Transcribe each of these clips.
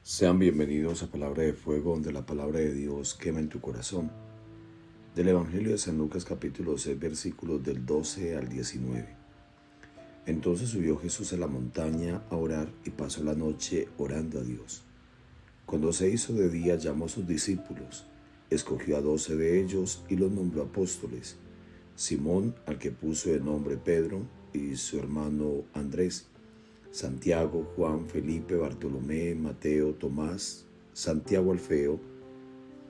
Sean bienvenidos a Palabra de Fuego, donde la palabra de Dios quema en tu corazón. Del Evangelio de San Lucas capítulo 6, versículos del 12 al 19. Entonces subió Jesús a la montaña a orar y pasó la noche orando a Dios. Cuando se hizo de día llamó a sus discípulos, escogió a 12 de ellos y los nombró apóstoles: Simón, al que puso el nombre Pedro, y su hermano Andrés, Santiago, Juan, Felipe, Bartolomé, Mateo, Tomás, Santiago el Feo,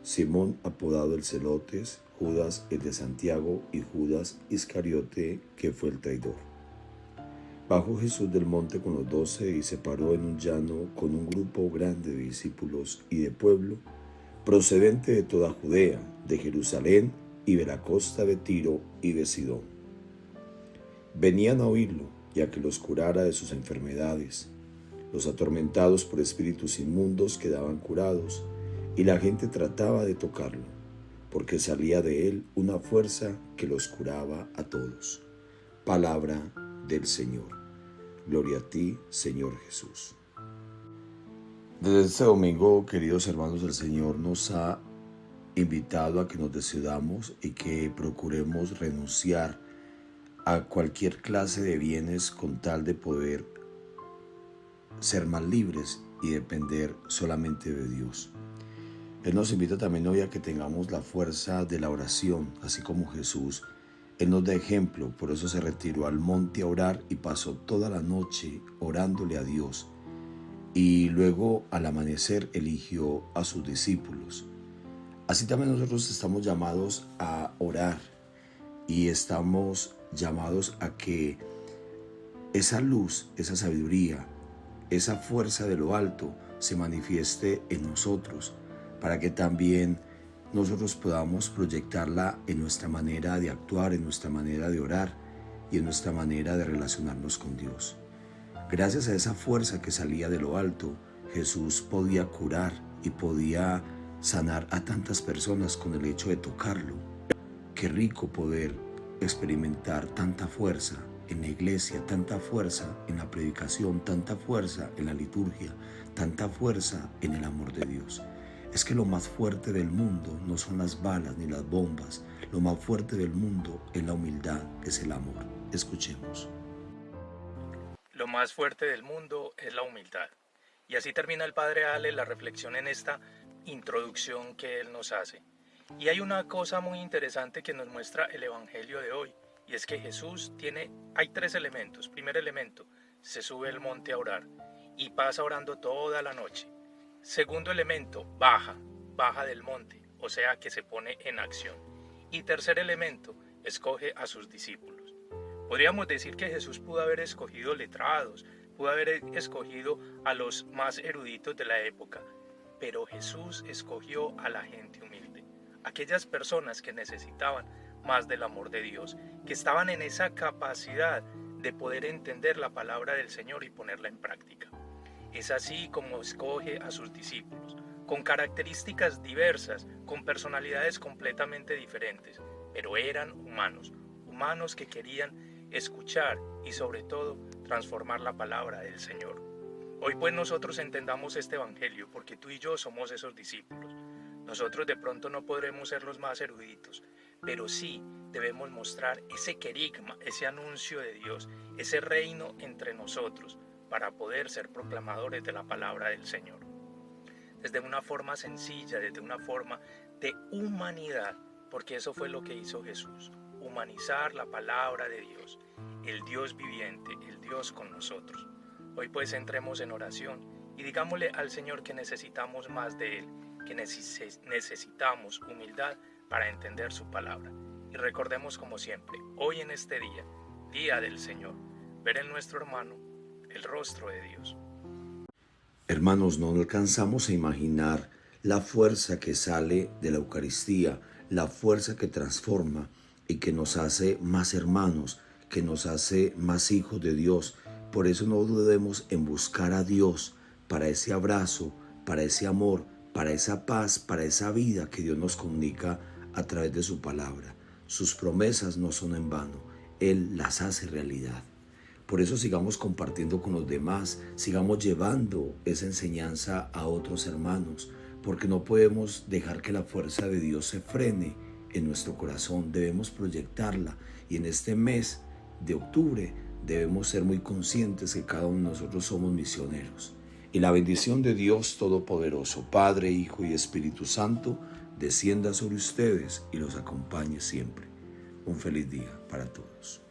Simón apodado el Celotes, Judas el de Santiago y Judas Iscariote, que fue el traidor. Bajó Jesús del monte con los 12 y se paró en un llano con un grupo grande de discípulos y de pueblo, procedente de toda Judea, de Jerusalén y de la costa de Tiro y de Sidón. Venían a oírlo y a que los curara de sus enfermedades. Los atormentados por espíritus inmundos quedaban curados, y la gente trataba de tocarlo, porque salía de él una fuerza que los curaba a todos. Palabra del Señor. Gloria a ti, Señor Jesús. Desde este domingo, queridos hermanos, el Señor nos ha invitado a que nos decidamos y que procuremos renunciar a cualquier clase de bienes con tal de poder ser más libres y depender solamente de Dios. Él nos invita también hoy a que tengamos la fuerza de la oración, así como Jesús. Él nos da ejemplo, por eso se retiró al monte a orar y pasó toda la noche orándole a Dios. Y luego al amanecer eligió a sus discípulos. Así también nosotros estamos llamados a orar y estamos llamados a que esa luz, esa sabiduría, esa fuerza de lo alto se manifieste en nosotros, para que también nosotros podamos proyectarla en nuestra manera de actuar, en nuestra manera de orar y en nuestra manera de relacionarnos con Dios. Gracias a esa fuerza que salía de lo alto, Jesús podía curar y podía sanar a tantas personas con el hecho de tocarlo. Qué rico poder experimentar tanta fuerza en la iglesia, tanta fuerza en la predicación, tanta fuerza en la liturgia, tanta fuerza en el amor de Dios. Es que lo más fuerte del mundo no son las balas ni las bombas. Lo más fuerte del mundo es la humildad, es el amor. Escuchemos. Lo más fuerte del mundo es la humildad. Y así termina el Padre Ale la reflexión en esta introducción que él nos hace. Y hay una cosa muy interesante que nos muestra el Evangelio de hoy, y es que Jesús hay tres elementos. Primer elemento, se sube al monte a orar y pasa orando toda la noche. Segundo elemento, baja del monte, o sea que se pone en acción. Y tercer elemento, escoge a sus discípulos. Podríamos decir que Jesús pudo haber escogido letrados, pudo haber escogido a los más eruditos de la época, pero Jesús escogió a la gente humilde, aquellas personas que necesitaban más del amor de Dios, que estaban en esa capacidad de poder entender la palabra del Señor y ponerla en práctica. Es así como escoge a sus discípulos, con características diversas, con personalidades completamente diferentes, pero eran humanos que querían escuchar y sobre todo transformar la palabra del Señor. Hoy pues nosotros entendamos este evangelio porque tú y yo somos esos discípulos. Nosotros de pronto no podremos ser los más eruditos, pero sí debemos mostrar ese querigma, ese anuncio de Dios, ese reino entre nosotros para poder ser proclamadores de la palabra del Señor. Desde una forma sencilla, desde una forma de humanidad, porque eso fue lo que hizo Jesús, humanizar la palabra de Dios, el Dios viviente, el Dios con nosotros. Hoy pues entremos en oración y digámosle al Señor que necesitamos más de Él, que necesitamos humildad para entender su palabra. Y recordemos como siempre, hoy en este día, día del Señor, ver en nuestro hermano el rostro de Dios. Hermanos, no alcanzamos a imaginar la fuerza que sale de la Eucaristía, la fuerza que transforma y que nos hace más hermanos, que nos hace más hijos de Dios. Por eso no dudemos en buscar a Dios para ese abrazo, para ese amor, para esa paz, para esa vida que Dios nos comunica a través de su palabra. Sus promesas no son en vano, Él las hace realidad. Por eso sigamos compartiendo con los demás, sigamos llevando esa enseñanza a otros hermanos, porque no podemos dejar que la fuerza de Dios se frene en nuestro corazón. Debemos proyectarla, y en este mes de octubre debemos ser muy conscientes que cada uno de nosotros somos misioneros. Y la bendición de Dios Todopoderoso, Padre, Hijo y Espíritu Santo, descienda sobre ustedes y los acompañe siempre. Un feliz día para todos.